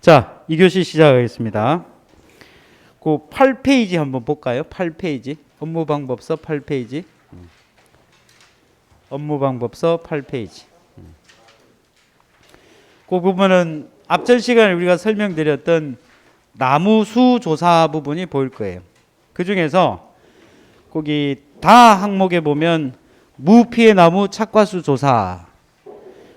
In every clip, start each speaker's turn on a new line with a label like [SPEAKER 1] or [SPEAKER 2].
[SPEAKER 1] 자, 2교시 시작하겠습니다. 그 8페이지 한번 볼까요? 8페이지. 업무방법서 8페이지. 업무방법서 8페이지. 그 부분은 앞전 시간에 우리가 설명드렸던 나무수 조사 부분이 보일 거예요. 그 중에서 거기 다 항목에 보면 무피해 나무 착과수 조사,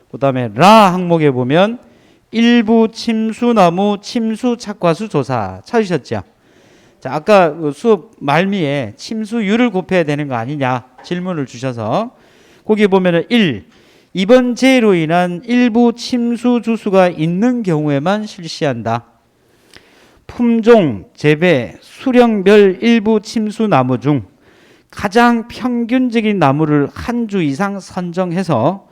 [SPEAKER 1] 그 다음에 라 항목에 보면 일부 침수나무 침수 착과수 조사 찾으셨죠? 자, 아까 수업 말미에 침수율을 곱해야 되는 거 아니냐 질문을 주셔서 거기 보면은 1. 이번 재해로 인한 일부 침수 주수가 있는 경우에만 실시한다. 품종, 재배, 수령별 일부 침수 나무 중 가장 평균적인 나무를 한 주 이상 선정해서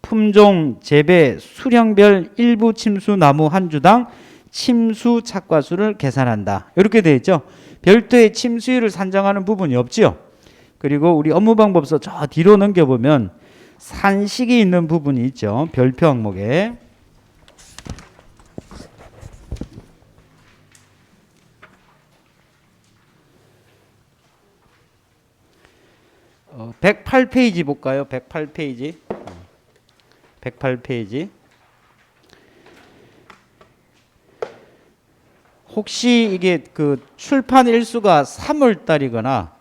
[SPEAKER 1] 품종, 재배, 수령별 일부 침수 나무 한 주당 침수 착과수를 계산한다. 이렇게 되어 있죠. 별도의 침수율을 산정하는 부분이 없지요. 그리고 우리 업무방법서 저 뒤로 넘겨보면 산식이 있는 부분이 있죠. 별표 항목에. 108페이지 볼까요? 108페이지. 108페이지. 혹시 이게 그 출판 일수가 3월 달이거나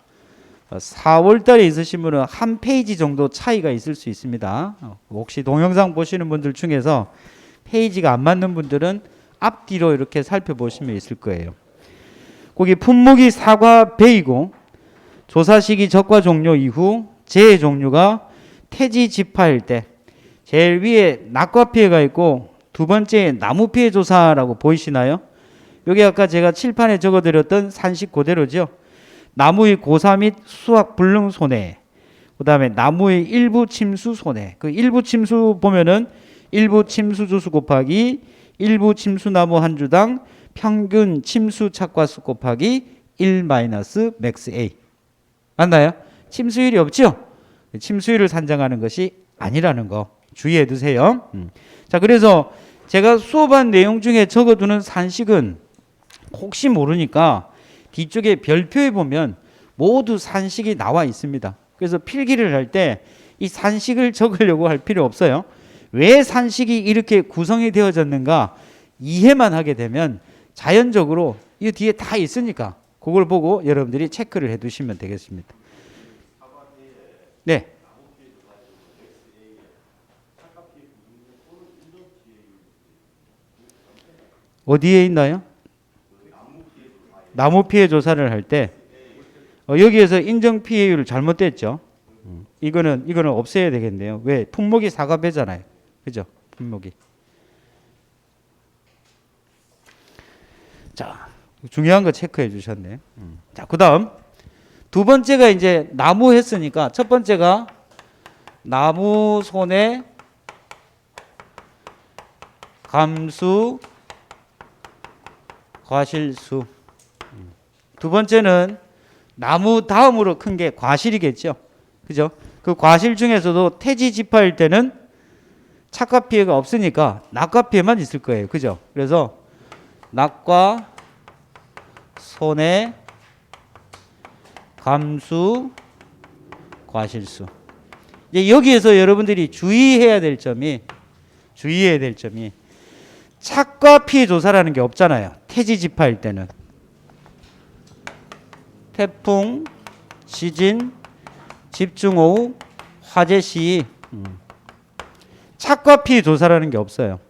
[SPEAKER 1] 4월 달에 있으신 분은 한 페이지 정도 차이가 있을 수 있습니다. 혹시 동영상 보시는 분들 중에서 페이지가 안 맞는 분들은 앞뒤로 이렇게 살펴보시면 있을 거예요. 거기 품목이 사과 배이고 조사 시기 적과 종료 이후 재해 종류가 태지 지파일 때 제일 위에 낙과 피해가 있고 두 번째 나무 피해 조사라고 보이시나요? 여기 아까 제가 칠판에 적어드렸던 산식 그대로죠. 나무의 고사 및 수확 불능 손해, 그 다음에 나무의 일부 침수 손해. 그 일부 침수 보면은 일부 침수 주수 곱하기 일부 침수 나무 한 주당 평균 침수 착과수 곱하기 1 마이너스 맥스 A. 맞나요? 침수율이 없죠? 침수율을 산정하는 것이 아니라는 거 주의해 두세요. 자, 그래서 제가 수업한 내용 중에 적어두는 산식은 혹시 모르니까 뒤쪽에 별표에 보면 모두 산식이 나와 있습니다. 그래서 필기를 할 때 이 산식을 적으려고 할 필요 없어요. 왜 산식이 이렇게 구성이 되어졌는가 이해만 하게 되면 자연적으로 이 뒤에 다 있으니까 그걸 보고 여러분들이 체크를 해 두시면 되겠습니다. 네. 어디에 있나요? 나무 피해 조사를 할 때 여기에서 인정 피해율 잘못됐죠. 이거는 없애야 되겠네요. 왜? 품목이 사과배잖아요. 그죠? 품목이. 자, 중요한 거 체크해 주셨네. 자, 그다음 두 번째가 이제 나무 했으니까 첫 번째가 나무 손해 감수 과실수. 두 번째는 나무 다음으로 큰 게 과실이겠죠. 그죠? 그 과실 중에서도 태지 지파일 때는 착과 피해가 없으니까 낙과 피해만 있을 거예요. 그죠? 그래서 낙과 손해 감수 과실수. 이제 여기에서 여러분들이 주의해야 될 점이 착과 피해 조사라는 게 없잖아요. 태지 지파일 때는. 태풍, 지진, 집중호우, 화재 시 착과 피해 조사라는 게 없어요.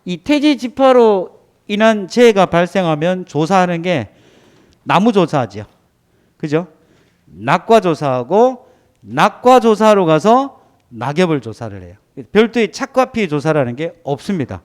[SPEAKER 1] 이 태지 지파로 인한 재해가 발생하면 조사하는 게 나무 조사하죠. 그죠? 낙과 조사하고 낙과 조사로 가서 낙엽을 조사를 해요. 별도의 착과 피해 조사라는 게 없습니다.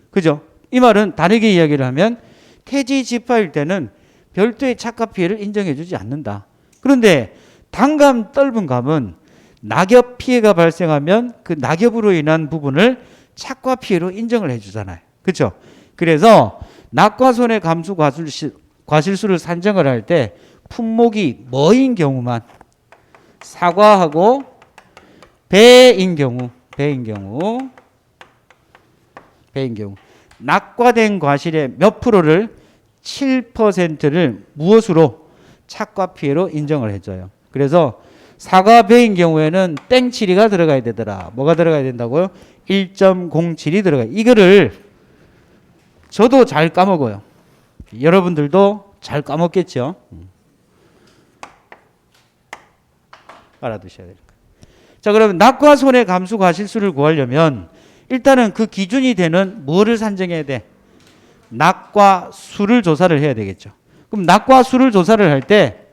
[SPEAKER 1] 그죠? 이 말은 다르게 이야기를 하면 태지 지파일 때는 별도의 착과 피해를 인정해 주지 않는다. 그런데 단감, 떫은 감은 낙엽 피해가 발생하면 그 낙엽으로 인한 부분을 착과 피해로 인정을 해 주잖아요. 그렇죠? 그래서 낙과 손해 감수 과실수를 산정을 할 때 품목이 뭐인 경우만 사과하고 배인 경우 낙과된 과실의 몇 프로를 7%를 무엇으로 착과 피해로 인정을 해줘요. 그래서 사과 배인 경우에는 땡7이가 들어가야 되더라. 뭐가 들어가야 된다고요? 1.07이 들어가요. 이거를 저도 잘 까먹어요. 여러분들도 잘 까먹겠죠. 알아두셔야 될 거예요. 자, 그러면 낙과 손해 감수 과실수를 구하려면 일단은 그 기준이 되는 뭐를 산정해야 돼? 낙과 수를 조사를 해야 되겠죠. 그럼 낙과 수를 조사를 할 때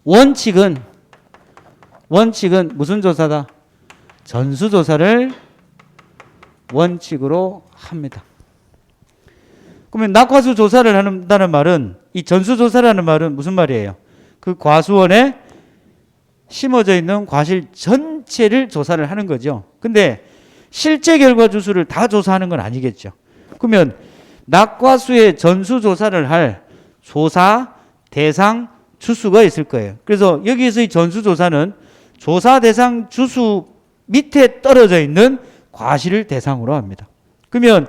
[SPEAKER 1] 원칙은 무슨 조사다? 전수조사를 원칙으로 합니다. 그러면 낙과수 조사를 한다는 말은, 이 전수조사라는 말은 무슨 말이에요? 그 과수원에 심어져 있는 과실 전체를 조사를 하는 거죠. 근데 실제 결과 주수를 다 조사하는 건 아니겠죠. 그러면 낙과수의 전수조사를 할 조사, 대상, 주수가 있을 거예요. 그래서 여기에서의 전수조사는 조사, 대상, 주수 밑에 떨어져 있는 과실을 대상으로 합니다. 그러면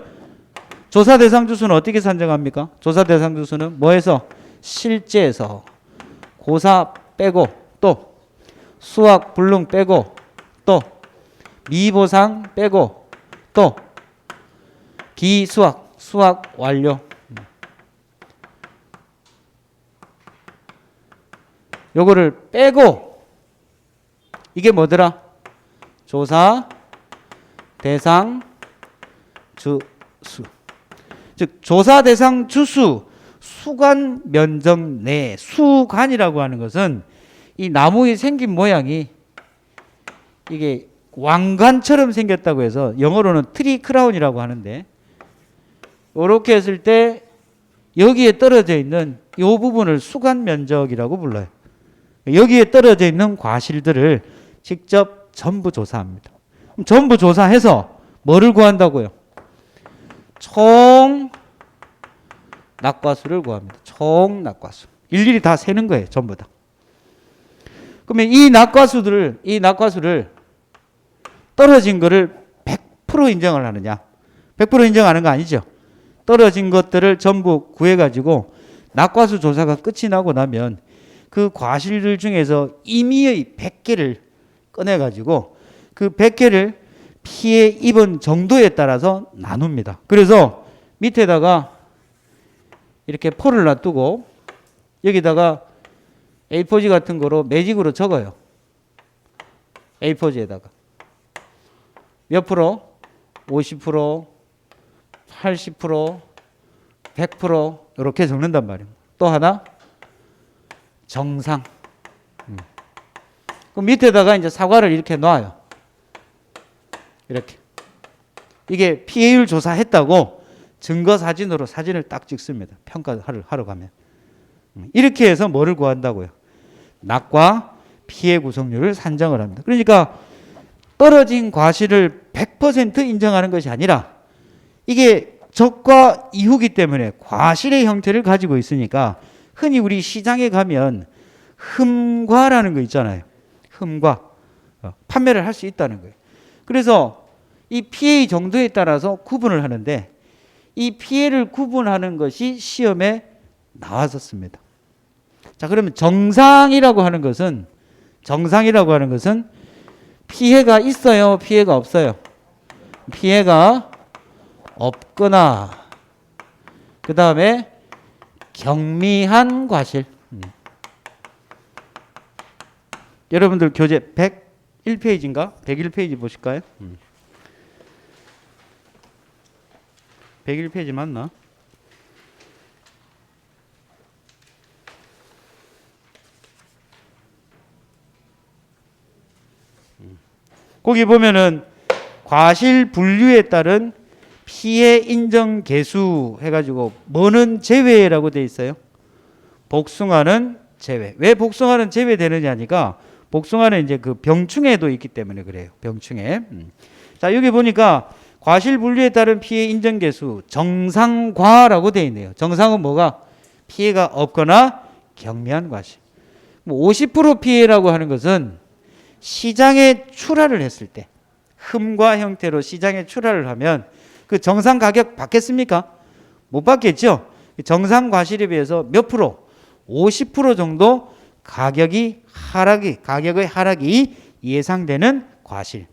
[SPEAKER 1] 조사, 대상, 주수는 어떻게 산정합니까? 조사, 대상, 주수는 뭐에서? 실제에서 고사 빼고 또 수학, 불능 빼고 또 미보상 빼고 또 기수학, 수학 완료. 요거를 빼고 이게 뭐더라? 조사, 대상, 주수. 즉 조사, 대상, 주수, 수관, 면적 내. 수관이라고 하는 것은 이 나무의 생긴 모양이 이게 왕관처럼 생겼다고 해서 영어로는 트리 크라운이라고 하는데, 이렇게 했을 때 여기에 떨어져 있는 이 부분을 수관 면적이라고 불러요. 여기에 떨어져 있는 과실들을 직접 전부 조사합니다. 전부 조사해서 뭐를 구한다고요? 총 낙과수를 구합니다. 총 낙과수. 일일이 다 세는 거예요. 전부 다. 그러면 이 낙과수를 떨어진 거를 100% 인정을 하느냐? 100% 인정하는 거 아니죠. 떨어진 것들을 전부 구해가지고 낙과수 조사가 끝이 나고 나면 그 과실들 중에서 임의의 100개를 꺼내가지고 그 100개를 피해 입은 정도에 따라서 나눕니다. 그래서 밑에다가 이렇게 포를 놔두고 여기다가 A4지 같은 거로 매직으로 적어요. A4지에다가 몇 프로? 50%, 80%, 100% 이렇게 적는단 말이에요. 또 하나 정상. 그럼 밑에다가 이제 사과를 이렇게 놔요. 이렇게. 이게 피해율 조사했다고 증거 사진으로 사진을 딱 찍습니다. 평가를 하러 가면. 이렇게 해서 뭐를 구한다고요? 낙과 피해 구성률을 산정을 합니다. 그러니까 떨어진 과실을 100% 인정하는 것이 아니라 이게 적과 이후기 때문에 과실의 형태를 가지고 있으니까 흔히 우리 시장에 가면 흠과라는 거 있잖아요. 흠과. 판매를 할 수 있다는 거예요. 그래서 이 피해의 정도에 따라서 구분을 하는데 이 피해를 구분하는 것이 시험에 나왔었습니다. 자, 그러면 정상이라고 하는 것은 피해가 있어요, 피해가 없어요? 피해가 없거나 그 다음에 경미한 과실. 여러분들 교재 101페이지인가? 101페이지 보실까요? 101페이지 맞나? 거기 보면은 과실 분류에 따른 피해 인정 개수 해가지고 뭐는 제외라고 돼 있어요. 복숭아는 제외. 왜 복숭아는 제외되느냐니까 복숭아는 이제 그 병충해도 있기 때문에 그래요. 병충해. 자, 여기 보니까 과실 분류에 따른 피해 인정 개수 정상과라고 돼 있네요. 정상은 뭐가? 피해가 없거나 경미한 과실. 50% 피해라고 하는 것은 시장에 출하를 했을 때 흠과 형태로 시장에 출하를 하면 그 정상 가격 받겠습니까? 못 받겠죠. 정상 과실에 비해서 몇 프로? 50% 정도 가격의 하락이 예상되는 과실.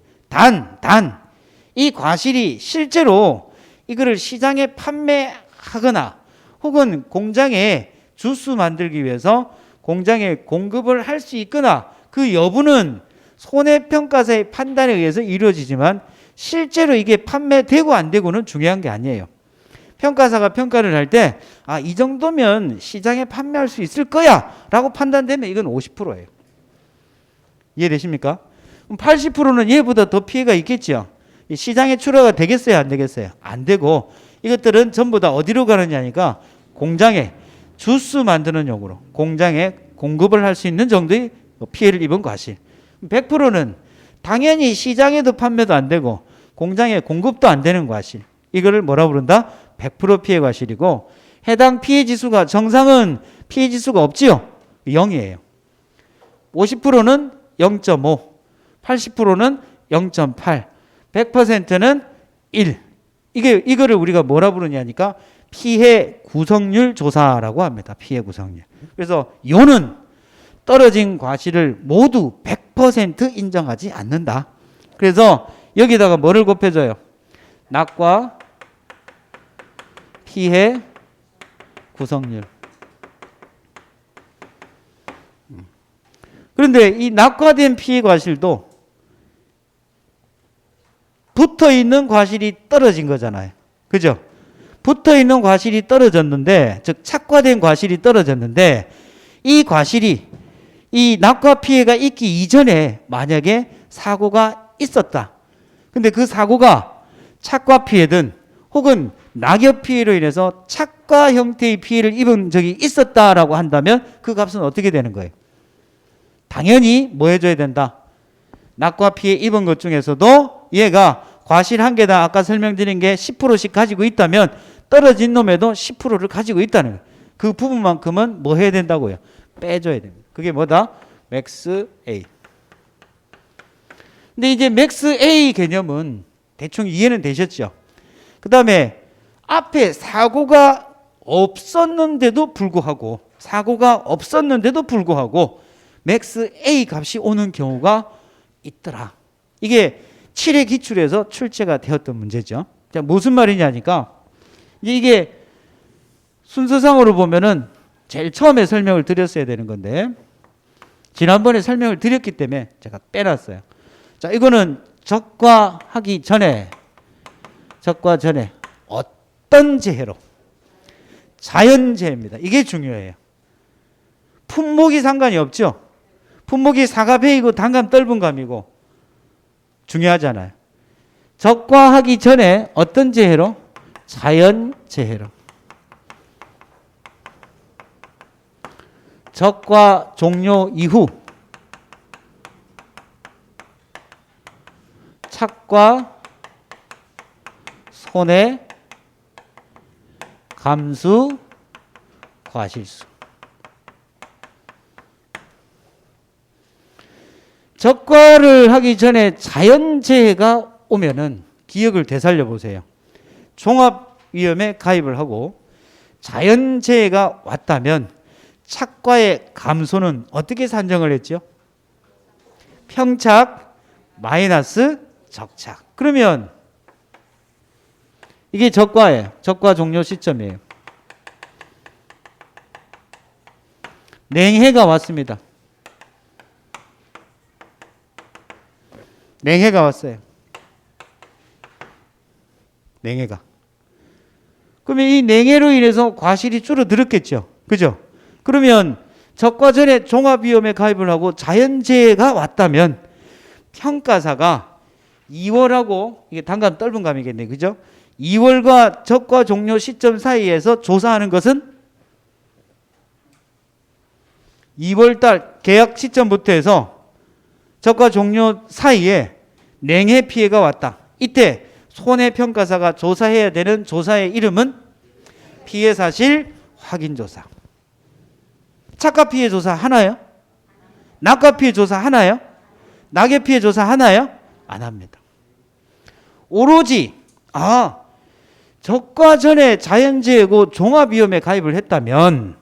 [SPEAKER 1] 이 과실이 실제로 이거를 시장에 판매하거나 혹은 공장에 주스 만들기 위해서 공장에 공급을 할 수 있거나 그 여부는 손해평가사의 판단에 의해서 이루어지지만 실제로 이게 판매되고 안 되고는 중요한 게 아니에요. 평가사가 평가를 할 때 이 정도면 시장에 판매할 수 있을 거야 라고 판단되면 이건 50%예요. 이해되십니까? 그럼 80%는 얘보다 더 피해가 있겠죠. 시장에 출하가 되겠어요, 안 되겠어요? 안 되고 이것들은 전부 다 어디로 가느냐니까 공장에 주스 만드는 용으로 공장에 공급을 할 수 있는 정도의 피해를 입은 과실. 100%는 당연히 시장에도 판매도 안 되고 공장에 공급도 안 되는 과실. 이거를 뭐라 부른다? 100% 피해 과실이고 해당 피해 지수가 정상은 피해 지수가 없지요. 0이에요. 50%는 0.5, 80%는 0.8, 100%는 1. 이거를 우리가 뭐라 부르냐니까 피해 구성률 조사라고 합니다. 피해 구성률. 그래서 요는 떨어진 과실을 모두 100% 인정하지 않는다. 그래서 여기다가 뭐를 곱해줘요? 낙과 피해 구성률. 그런데 이 낙과된 피해 과실도 붙어 있는 과실이 떨어진 거잖아요. 그죠? 붙어 있는 과실이 떨어졌는데, 즉 착과된 과실이 떨어졌는데 이 과실이 이 낙과 피해가 있기 이전에 만약에 사고가 있었다. 근데 그 사고가 착과 피해든 혹은 낙엽 피해로 인해서 착과 형태의 피해를 입은 적이 있었다라고 한다면 그 값은 어떻게 되는 거예요? 당연히 뭐 해줘야 된다? 낙과 피해 입은 것 중에서도 얘가 과실 한 개당 아까 설명드린 게 10%씩 가지고 있다면 떨어진 놈에도 10%를 가지고 있다는 거예요. 그 부분만큼은 뭐 해야 된다고요? 빼줘야 됩니다. 그게 뭐다? 맥스 A. 근데 이제 맥스 A 개념은 대충 이해는 되셨죠? 그 다음에 앞에 사고가 없었는데도 불구하고 맥스 A 값이 오는 경우가 있더라. 이게 7회 기출에서 출제가 되었던 문제죠. 자, 무슨 말이냐니까 이게 순서상으로 보면은 제일 처음에 설명을 드렸어야 되는 건데 지난번에 설명을 드렸기 때문에 제가 빼놨어요. 자, 이거는 적과하기 전에 어떤 재해로 자연재해입니다. 이게 중요해요. 품목이 상관이 없죠. 품목이 사과배이고 단감 떫은감이고 중요하잖아요. 적과하기 전에 어떤 재해로? 자연재해로. 적과 종료 이후 착과 손해 감수 과실수. 적과를 하기 전에 자연재해가 오면은 기억을 되살려 보세요. 종합위험에 가입을 하고 자연재해가 왔다면 착과의 감소는 어떻게 산정을 했죠? 평착 마이너스 적착. 그러면 이게 적과예요. 적과 종료 시점이에요. 냉해가 왔습니다. 냉해가 왔어요. 냉해가. 그러면 이 냉해로 인해서 과실이 줄어들었겠죠. 그죠? 그러면 적과 전에 종합위험에 가입을 하고 자연재해가 왔다면 평가사가 2월하고 이게 단감 떫은감이겠네. 그죠? 2월과 적과 종료 시점 사이에서 조사하는 것은 2월달 계약 시점부터 해서 적과 종료 사이에 냉해 피해가 왔다. 이때 손해평가사가 조사해야 되는 조사의 이름은 피해사실 확인조사. 착과 피해 조사 하나요? 낙과 피해 조사 하나요? 낙엽 피해 조사 하나요? 안 합니다. 오로지 적과 전에 자연재해고 종합위험에 가입을 했다면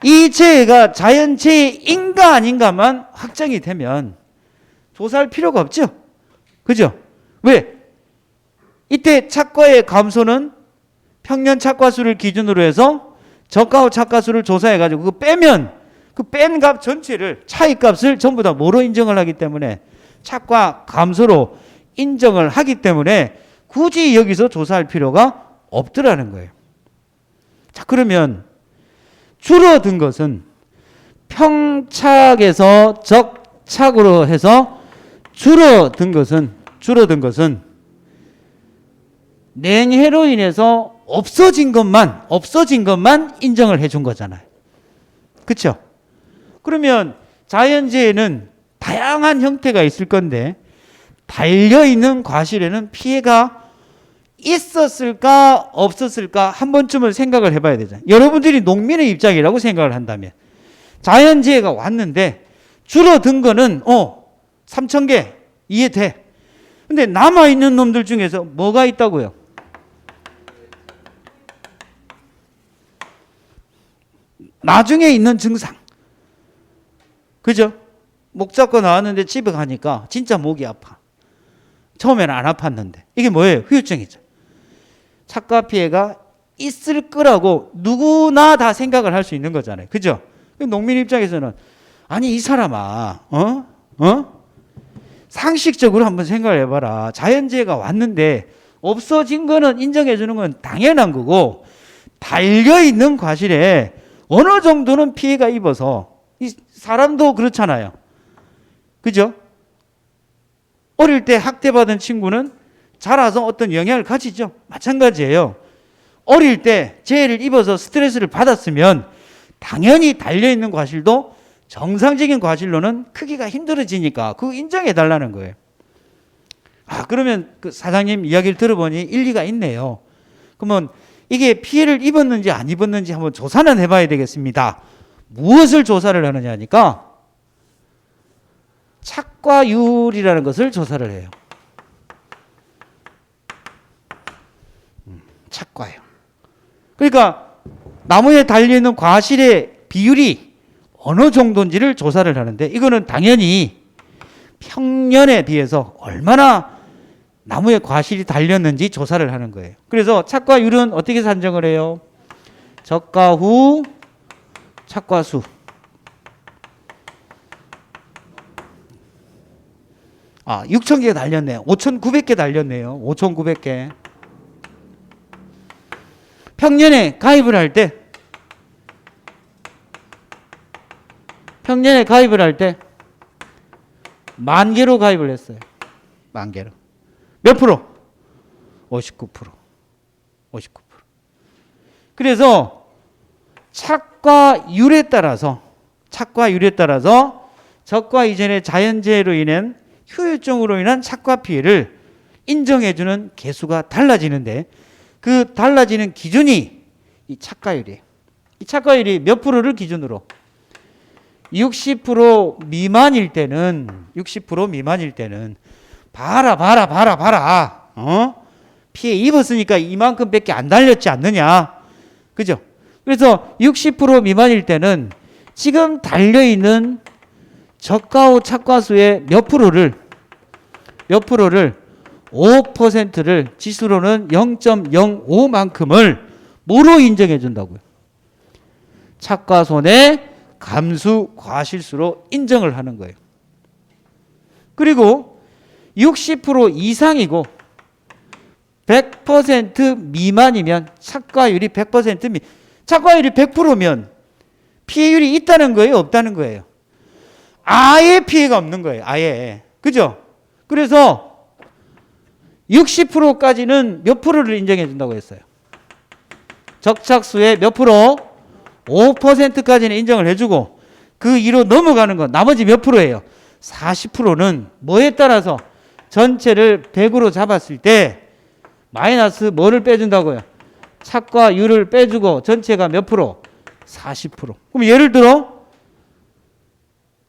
[SPEAKER 1] 이 재해가 자연재해인가 아닌가만 확정이 되면 조사할 필요가 없죠. 그죠? 왜? 이때 착과의 감소는 평년 착과수를 기준으로 해서 저가 후 착과수를 조사해가지고 그거 빼면 그 뺀 값 전체를 차이값을 전부 다 뭐로 인정을 하기 때문에 착과 감소로 인정을 하기 때문에 굳이 여기서 조사할 필요가 없더라는 거예요. 자, 그러면 줄어든 것은 평착에서 적착으로 해서 줄어든 것은 냉해로 인해서 없어진 것만 인정을 해준 거잖아요. 그렇죠? 그러면 자연재해는 다양한 형태가 있을 건데 달려있는 과실에는 피해가 있었을까 없었을까 한 번쯤은 생각을 해봐야 되잖아요. 여러분들이 농민의 입장이라고 생각을 한다면 자연재해가 왔는데 줄어든 거는 3,000개 이해돼. 근데 남아있는 놈들 중에서 뭐가 있다고요? 나중에 있는 증상. 그죠? 목 잡고 나왔는데 집에 가니까 진짜 목이 아파. 처음에는 안 아팠는데. 이게 뭐예요? 후유증이죠. 착과 피해가 있을 거라고 누구나 다 생각을 할 수 있는 거잖아요. 그죠? 농민 입장에서는 아니 이 사람아 상식적으로 한번 생각을 해봐라. 자연재해가 왔는데 없어진 거는 인정해 주는 건 당연한 거고 달려있는 과실에 어느 정도는 피해가 입어서 이 사람도 그렇잖아요. 그죠? 어릴 때 학대받은 친구는 자라서 어떤 영향을 가지죠. 마찬가지예요. 어릴 때 재해를 입어서 스트레스를 받았으면 당연히 달려있는 과실도 정상적인 과실로는 크기가 힘들어지니까 그거 인정해 달라는 거예요. 그러면 그 사장님 이야기를 들어보니 일리가 있네요. 그러면 이게 피해를 입었는지 안 입었는지 한번 조사는 해봐야 되겠습니다. 무엇을 조사를 하느냐니까 착과율이라는 것을 조사를 해요. 착과요. 그러니까 나무에 달려있는 과실의 비율이 어느 정도인지를 조사를 하는데 이거는 당연히 평년에 비해서 얼마나 나무에 과실이 달렸는지 조사를 하는 거예요. 그래서 착과율은 어떻게 산정을 해요? 적과 후 착과수. 6,000개 달렸네요. 5,900개 달렸네요. 5,900개. 평년에 가입을 할 때 만 개로 가입을 했어요. 만 개로. 몇 프로? 59%. 59%. 그래서 착과율에 따라서 적과 이전의 자연재해로 인한 후유증으로 인한 착과 피해를 인정해주는 개수가 달라지는데 그 달라지는 기준이 이 착과율이에요. 이 착과율이 몇 프로를 기준으로? 60% 미만일 때는 봐라. 피해 입었으니까 이만큼밖에 안 달렸지 않느냐. 그죠? 그래서 60% 미만일 때는 지금 달려있는 저가 후 착과수의 몇 프로를 5%를 지수로는 0.05만큼을 뭐로 인정해 준다고요? 착과손의 감수 과실수로 인정을 하는 거예요. 그리고 60% 이상이고 100% 미만이면 착과율이 100% 착과율이 100%면 피해율이 있다는 거예요, 없다는 거예요? 아예 피해가 없는 거예요. 아예. 그죠? 그래서 60%까지는 몇 프로를 인정해 준다고 했어요? 적착수의 몇 프로? 5%까지는 인정을 해주고 그 이로 넘어가는 건 나머지 몇 프로예요? 40%는 뭐에 따라서 전체를 100으로 잡았을 때 마이너스 뭐를 빼준다고요? 착과율을 빼주고 전체가 몇 프로? 40%. 그럼 예를 들어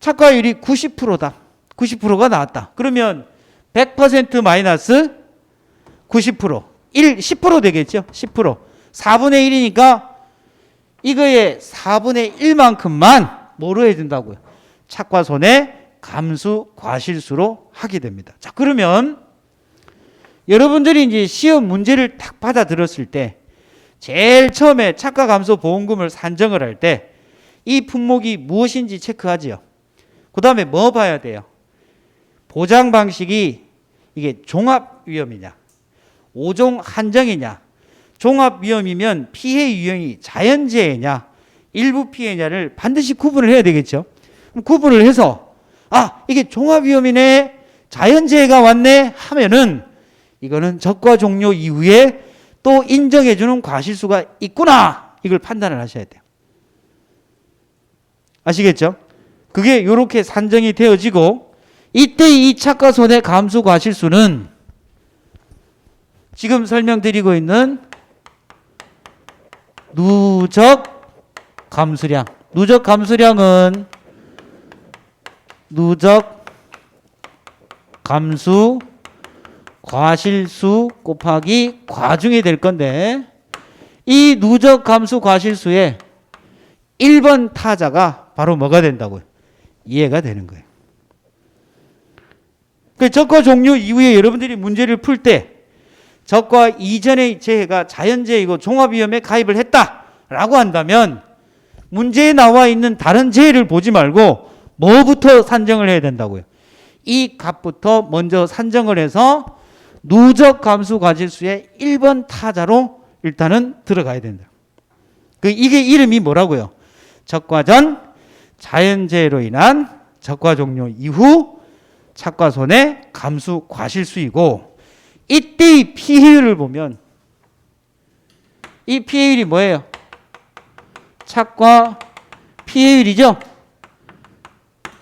[SPEAKER 1] 착과율이 90%다. 90%가 나왔다. 그러면 100% 마이너스 90%. 10% 되겠죠? 10%. 4분의 1이니까 이거의 4분의 1만큼만 뭐로 해야 된다고요? 착과손해 감수 과실수로 하게 됩니다. 자, 그러면 여러분들이 이제 시험 문제를 딱 받아들었을 때 제일 처음에 착과감소 보험금을 산정을 할 때 이 품목이 무엇인지 체크하지요. 그 다음에 뭐 봐야 돼요? 보장 방식이 이게 종합위험이냐, 5종 한정이냐, 종합위험이면 피해 유형이 자연재해냐, 일부 피해냐를 반드시 구분을 해야 되겠죠. 그럼 구분을 해서 이게 종합위험이네, 자연재해가 왔네 하면은 이거는 적과 종료 이후에 또 인정해주는 과실수가 있구나, 이걸 판단을 하셔야 돼요. 아시겠죠? 그게 이렇게 산정이 되어지고, 이때 이 착과손해 감수 과실수는 지금 설명드리고 있는 누적 감수량. 누적 감수량은 누적 감수 과실수 곱하기 과중이 될 건데, 이 누적 감수 과실수의 1번 타자가 바로 뭐가 된다고요? 이해가 되는 거예요. 그 적과 종료 이후에 여러분들이 문제를 풀 때 적과 이전의 재해가 자연재해이고 종합위험에 가입을 했다라고 한다면 문제에 나와 있는 다른 재해를 보지 말고 뭐부터 산정을 해야 된다고요? 이 값부터 먼저 산정을 해서 누적 감수 과실수의 1번 타자로 일단은 들어가야 된다. 이게 이름이 뭐라고요? 적과전 자연재해로 인한 적과 종료 이후 착과손해 감수 과실수이고, 이때의 피해율을 보면 이 피해율이 뭐예요? 착과 피해율이죠.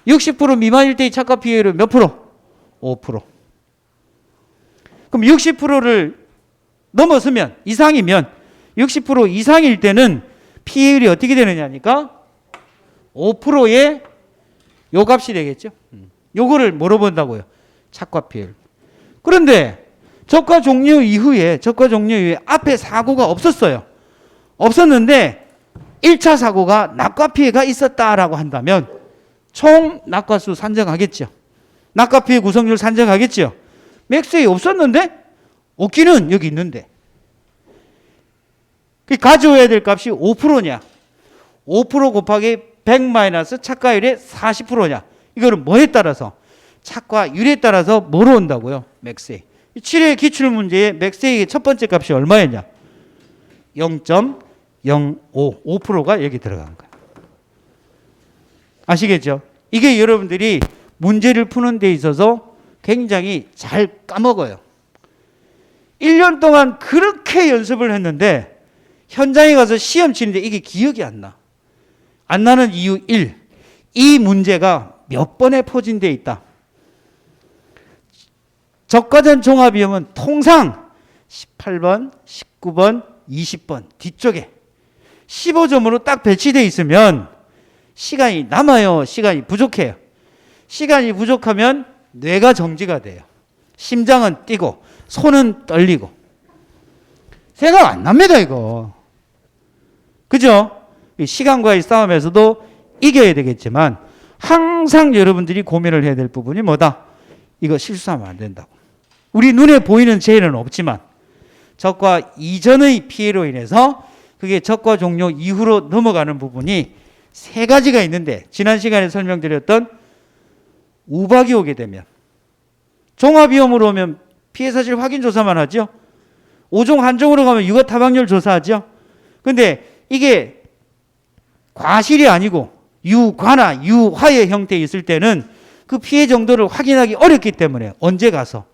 [SPEAKER 1] 60% 미만일 때의 착과 피해율은 몇 프로? 5%. 그럼 60%를 넘어서면, 이상이면 60% 이상일 때는 피해율이 어떻게 되느냐니까 5%의 요 값이 되겠죠. 요거를 뭐로 본다고요? 착과 피해율. 그런데 적과 종료 이후에 앞에 사고가 없었어요. 없었는데 1차 사고가 낙과 피해가 있었다라고 한다면 총 낙과수 산정하겠죠. 낙과 피해 구성률 산정하겠죠. 맥스에 없었는데 없기는 여기 있는데 가져와야 될 값이 5%냐, 5% 곱하기 100 마이너스 착과율의 40%냐, 이거는 뭐에 따라서? 착과율에 따라서 뭐로 온다고요? 맥스에. 7회 기출문제의 맥스의 첫 번째 값이 얼마였냐? 0.05, 5%가 여기 들어간 거예요. 아시겠죠? 이게 여러분들이 문제를 푸는 데 있어서 굉장히 잘 까먹어요. 1년 동안 그렇게 연습을 했는데 현장에 가서 시험 치는데 이게 기억이 안 나. 안 나는 이유 1. 이 문제가 몇 번에 포진되어 있다. 적과전 종합위험은 통상 18번, 19번, 20번 뒤쪽에 15점으로 딱 배치되어 있으면 시간이 남아요? 시간이 부족해요? 시간이 부족하면 뇌가 정지가 돼요. 심장은 뛰고 손은 떨리고 생각 안 납니다, 이거. 그죠? 시간과의 싸움에서도 이겨야 되겠지만 항상 여러분들이 고민을 해야 될 부분이 뭐다? 이거 실수하면 안 된다고. 우리 눈에 보이는 재해는 없지만 적과 이전의 피해로 인해서 그게 적과 종료 이후로 넘어가는 부분이 세 가지가 있는데, 지난 시간에 설명드렸던 우박이 오게 되면, 종합위험으로 오면 피해사실 확인조사만 하죠. 5종 한종으로 가면 유가타박률 조사하죠. 근데 이게 과실이 아니고 유과나 유화의 형태에 있을 때는 그 피해 정도를 확인하기 어렵기 때문에 언제 가서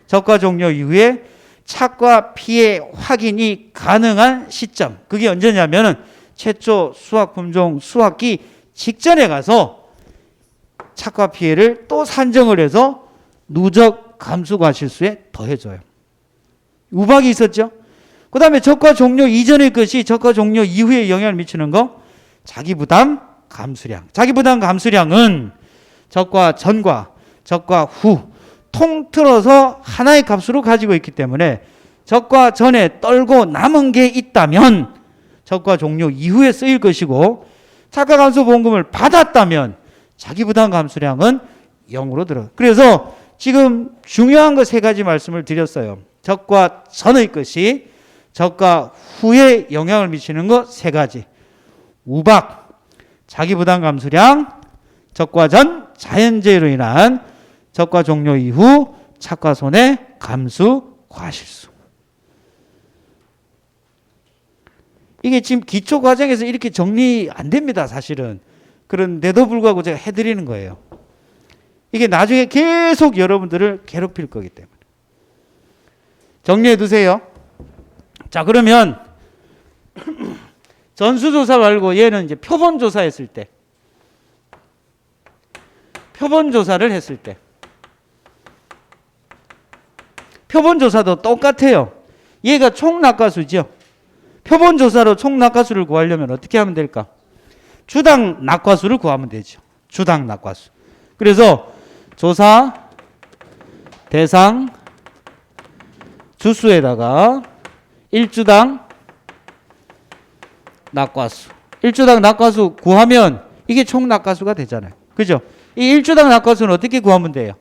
[SPEAKER 1] 적과 종료 이후에 착과 피해 확인이 가능한 시점, 그게 언제냐면은 최초 수학품종 수학기 직전에 가서 착과 피해를 또 산정을 해서 누적 감수과실수에 더해줘요. 우박이 있었죠. 그 다음에 적과 종료 이전의 것이 적과 종료 이후에 영향을 미치는 거, 자기부담 감수량. 자기부담 감수량은 적과 전과 적과 후 통틀어서 하나의 값으로 가지고 있기 때문에 적과 전에 떨고 남은 게 있다면 적과 종료 이후에 쓰일 것이고 착과감소 보험금을 받았다면 자기부담 감수량은 0으로 들어. 그래서 지금 중요한 거 세 가지 말씀을 드렸어요. 적과 전의 것이 적과 후에 영향을 미치는 것 세 가지. 우박, 자기부담 감수량, 적과 전 자연재해로 인한 적과 종료 이후 착과 손해 감수 과실수. 이게 지금 기초 과정에서 이렇게 정리 안 됩니다, 사실은. 그런데도 불구하고 제가 해드리는 거예요. 이게 나중에 계속 여러분들을 괴롭힐 거기 때문에. 정리해 두세요. 자, 그러면 전수조사 말고 얘는 이제 표본조사 했을 때. 표본조사를 했을 때. 표본조사도 똑같아요. 얘가 총낙과수죠. 표본조사로 총낙과수를 구하려면 어떻게 하면 될까? 주당 낙과수를 구하면 되죠. 주당 낙과수. 그래서 조사 대상 주수에다가 1주당 낙과수. 1주당 낙과수 구하면 이게 총낙과수가 되잖아요. 그죠? 이 1주당 낙과수는 어떻게 구하면 돼요?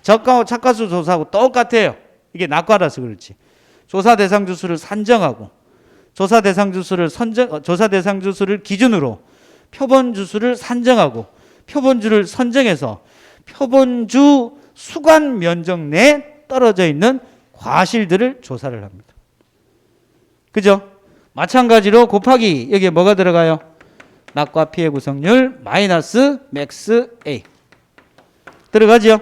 [SPEAKER 1] 적과와 착과수 조사하고 똑같아요. 이게 낙과라서 그렇지. 조사 대상 주수를 산정하고 조사 대상 주수를 기준으로 표본 주수를 산정하고 표본주를 선정해서 표본주 수관 면적 내에 떨어져 있는 과실들을 조사를 합니다. 그죠? 마찬가지로 곱하기 여기에 뭐가 들어가요? 낙과 피해 구성률 마이너스 맥스 A 들어가죠?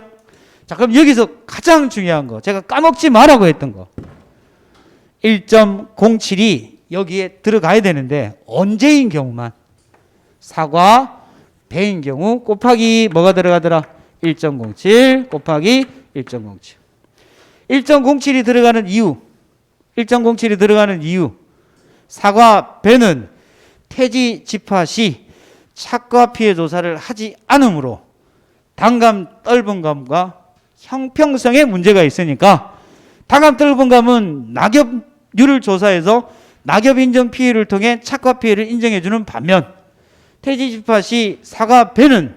[SPEAKER 1] 자, 그럼 여기서 가장 중요한 거 제가 까먹지 말라고 했던 거 1.07이 여기에 들어가야 되는데 언제인 경우만 사과 배인 경우 곱하기 뭐가 들어가더라? 1.07 곱하기 1.07 1.07이 들어가는 이유 1.07이 들어가는 이유 사과 배는 태지 집화 시 착과 피해 조사를 하지 않으므로 단감 떫은감과 형평성에 문제가 있으니까 단감 떫은감은 낙엽률을 조사해서 낙엽 인정 피해를 통해 착과 피해를 인정해 주는 반면 태지 집화 시 사과 배는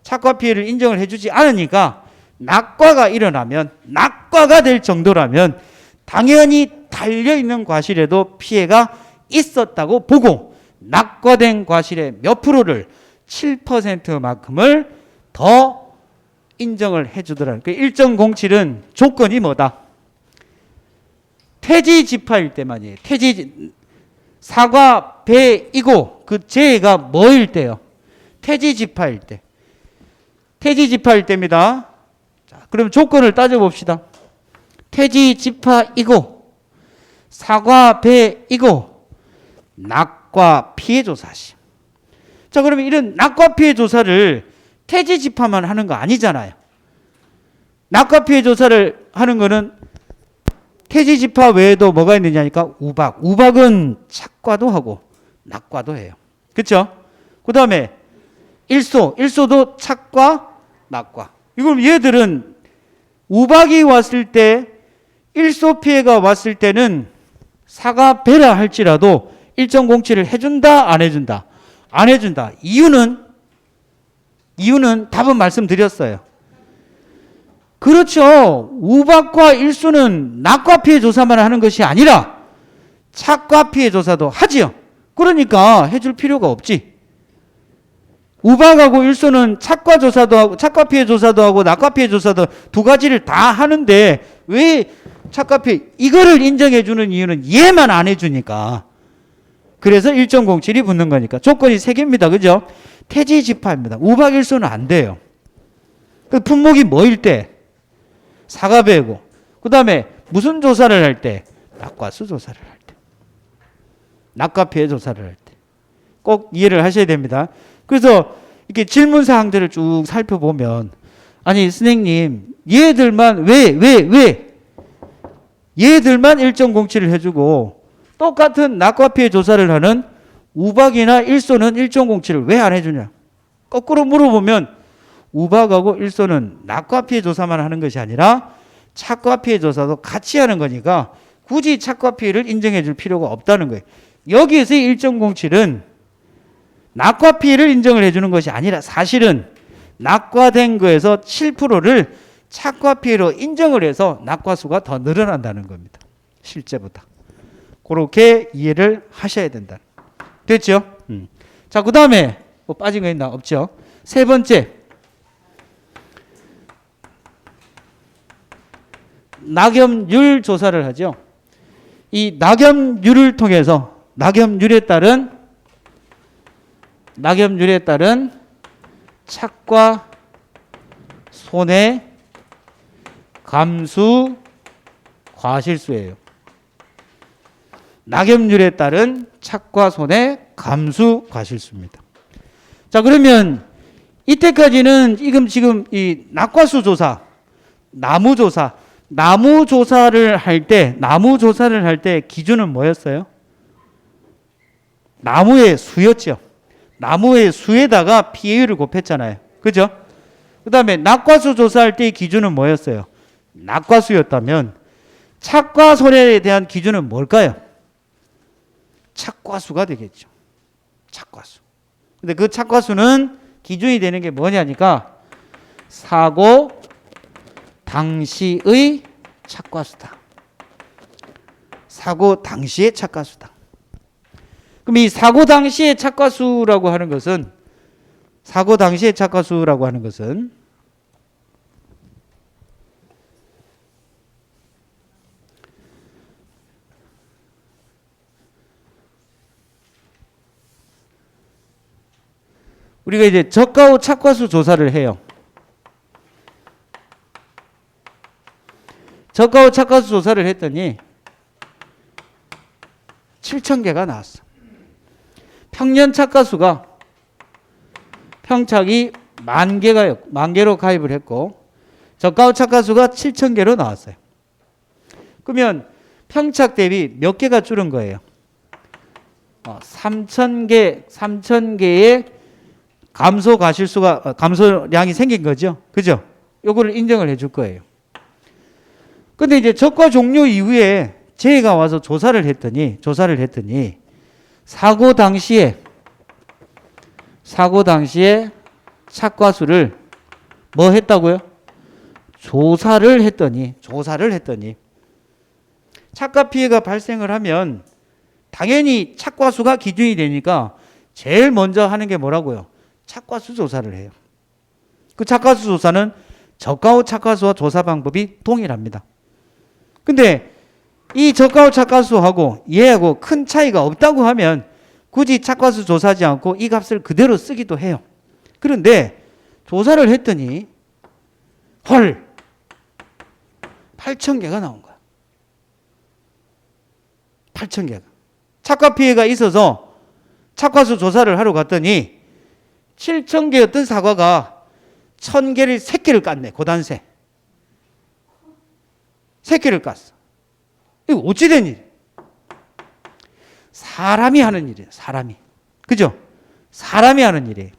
[SPEAKER 1] 착과 피해를 인정을 해주지 않으니까 낙과가 일어나면 낙과가 될 정도라면 당연히 달려있는 과실에도 피해가 있었다고 보고 낙과된 과실의 몇 프로를 7%만큼을 더 인정을 해주더라. 1.07은 조건이 뭐다? 태지 집화일 때만이에요. 사과 배이고 그 재해가 뭐일 때요? 태지 집화일 때. 태지 집화일 때입니다. 자, 그럼 조건을 따져봅시다. 태지 집화이고 사과 배이고 낙과 피해 조사시. 자, 그러면 이런 낙과 피해 조사를 태지 집화만 하는 거 아니잖아요. 낙과 피해 조사를 하는 거는 태지 집화 외에도 뭐가 있느냐니까 우박. 우박은 착과도 하고 낙과도 해요. 그렇죠? 그 다음에 일소도 착과 낙과. 이걸 얘들은 우박이 왔을 때 일소 피해가 왔을 때는 사과 배라 할지라도 1.07을 해준다 안 해준다? 안 해준다. 이유는 답은 말씀드렸어요. 그렇죠. 우박과 일소는 낙과 피해 조사만 하는 것이 아니라 착과 피해 조사도 하지요. 그러니까 해줄 필요가 없지. 우박하고 일소는 착과 조사도 하고 착과 피해 조사도 하고 낙과 피해 조사도 두 가지를 다 하는데 왜 착과 피해 이거를 인정해 주는 이유는 얘만 안 해주니까. 그래서 1.07이 붙는 거니까. 조건이 세 개입니다. 그죠? 태지 집화입니다. 우박 일소는 안 돼요. 그 품목이 뭐일 때? 사과배고. 그 다음에 무슨 조사를 할 때? 낙과수 조사를 할 때. 낙과 피해 조사를 할 때. 꼭 이해를 하셔야 됩니다. 그래서 이렇게 질문 사항들을 쭉 살펴보면 아니 선생님 얘들만 왜 얘들만 1.07을 해주고 똑같은 낙과 피해 조사를 하는 우박이나 일소는 1.07을 왜 안 해주냐. 거꾸로 물어보면 우박하고 일소는 낙과 피해 조사만 하는 것이 아니라 착과 피해 조사도 같이 하는 거니까 굳이 착과 피해를 인정해 줄 필요가 없다는 거예요. 여기에서의 1.07은 낙과 피해를 인정을 해주는 것이 아니라 사실은 낙과된 거에서 7%를 착과 피해로 인정을 해서 낙과수가 더 늘어난다는 겁니다. 실제보다. 그렇게 이해를 하셔야 된다. 됐죠? 자, 그 다음에 뭐 빠진 거 있나? 없죠? 세 번째. 낙엽률 조사를 하죠. 이 낙엽률을 통해서 낙엽률에 따른 착과 손해 감수 과실수예요. 낙엽률에 따른 착과 손해 감수 과실수입니다. 자, 그러면 이때까지는 지금 이 낙과수 조사, 나무 조사를 할 때 기준은 뭐였어요? 나무의 수였죠. 나무의 수에다가 피해율을 곱했잖아요. 그죠? 그 다음에 낙과수 조사할 때의 기준은 뭐였어요? 낙과수였다면 착과 손해에 대한 기준은 뭘까요? 착과수가 되겠죠. 착과수. 근데 그 착과수는 기준이 되는 게 뭐냐니까 사고 당시의 착과수다. 사고 당시의 착과수다. 그럼 이 사고 당시의 착과수라고 하는 것은 우리가 이제 저가 후 착과수 조사를 해요. 저가 후 착과수 조사를 했더니 7,000개가 나왔어. 평년 착과수가 평착이 10,000개로 가입을 했고 저가 후 착과수가 7,000개로 나왔어요. 그러면 평착 대비 몇 개가 줄은 거예요? 3,000개의 감소 과실수가 감소량이 생긴 거죠. 그죠? 요거를 인정을 해줄 거예요. 근데 이제 적과 종료 이후에 재해가 와서 조사를 했더니 사고 당시에 착과수를 뭐 했다고요? 조사를 했더니 착과 피해가 발생을 하면 당연히 착과수가 기준이 되니까 제일 먼저 하는 게 뭐라고요? 착과수 조사를 해요. 그 착과수 조사는 저가 후 착과수와 조사 방법이 동일합니다. 근데 이 저가 후 착과수하고 얘하고 큰 차이가 없다고 하면 굳이 착과수 조사하지 않고 이 값을 그대로 쓰기도 해요. 그런데 조사를 했더니 헐 8,000개가 나온 거야. 8,000개가. 착과 피해가 있어서 착과수 조사를 하러 갔더니 7,000개였던 사과가 1,000개를 3개를 깠네. 고단세. 3개를 깠어. 이거 어찌 된 일이에요? 사람이 하는 일이에요. 사람이. 그죠? 사람이 하는 일이에요.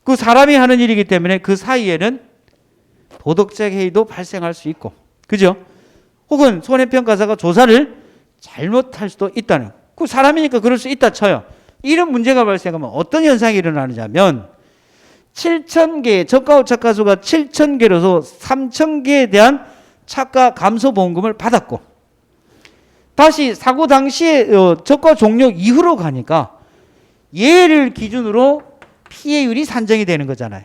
[SPEAKER 1] 그 사람이 하는 일이기 때문에 그 사이에는 도덕적 해이도 발생할 수 있고. 그죠? 혹은 손해평가사가 조사를 잘못할 수도 있다는. 그 사람이니까 그럴 수 있다 쳐요. 이런 문제가 발생하면 어떤 현상이 일어나느냐면 7,000개, 저가 후 착과수가 7,000개로서 3,000개에 대한 착과 감소 보험금을 받았고 다시 사고 당시에 저가 종료 이후로 가니까 얘를 기준으로 피해율이 산정이 되는 거잖아요.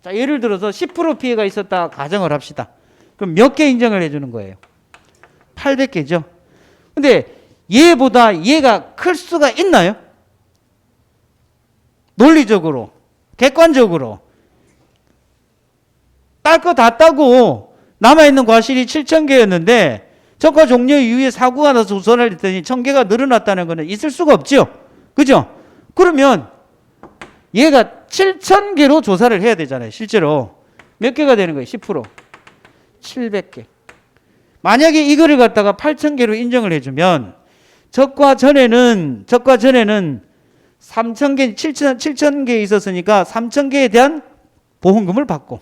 [SPEAKER 1] 자, 예를 들어서 10% 피해가 있었다 가정을 합시다. 그럼 몇 개 인정을 해주는 거예요? 800개죠. 근데 얘보다 얘가 클 수가 있나요? 논리적으로, 객관적으로. 딸 거 다 따고 남아있는 과실이 7,000개였는데 저가 종료 이후에 사고가 나서 조사를 했더니 1,000개가 늘어났다는 것은 있을 수가 없죠. 그죠? 그러면 얘가 7,000개로 조사를 해야 되잖아요. 실제로. 몇 개가 되는 거예요? 10%. 700개. 만약에 이거를 갖다가 8,000개로 인정을 해주면 적과 전에는 3,000개, 7,000개 있었으니까 3,000개에 대한 보험금을 받고,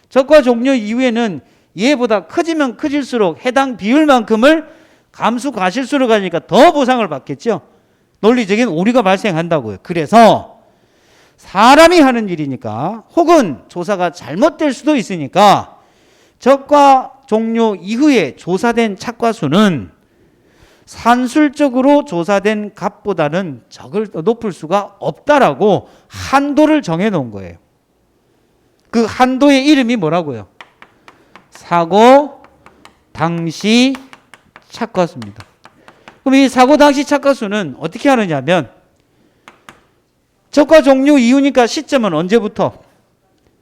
[SPEAKER 1] 적과 종료 이후에는 얘보다 커지면 커질수록 해당 비율만큼을 감수 과실수로 가니까 더 보상을 받겠죠. 논리적인 오류가 발생한다고요. 그래서 사람이 하는 일이니까, 혹은 조사가 잘못될 수도 있으니까 적과 종료 이후에 조사된 착과수는 산술적으로 조사된 값보다는 높을 수가 없다라고 한도를 정해 놓은 거예요. 그 한도의 이름이 뭐라고요? 사고 당시 착과수입니다. 그럼 이 사고 당시 착과수는 어떻게 하느냐면, 적과 종료 이후니까 시점은 언제부터?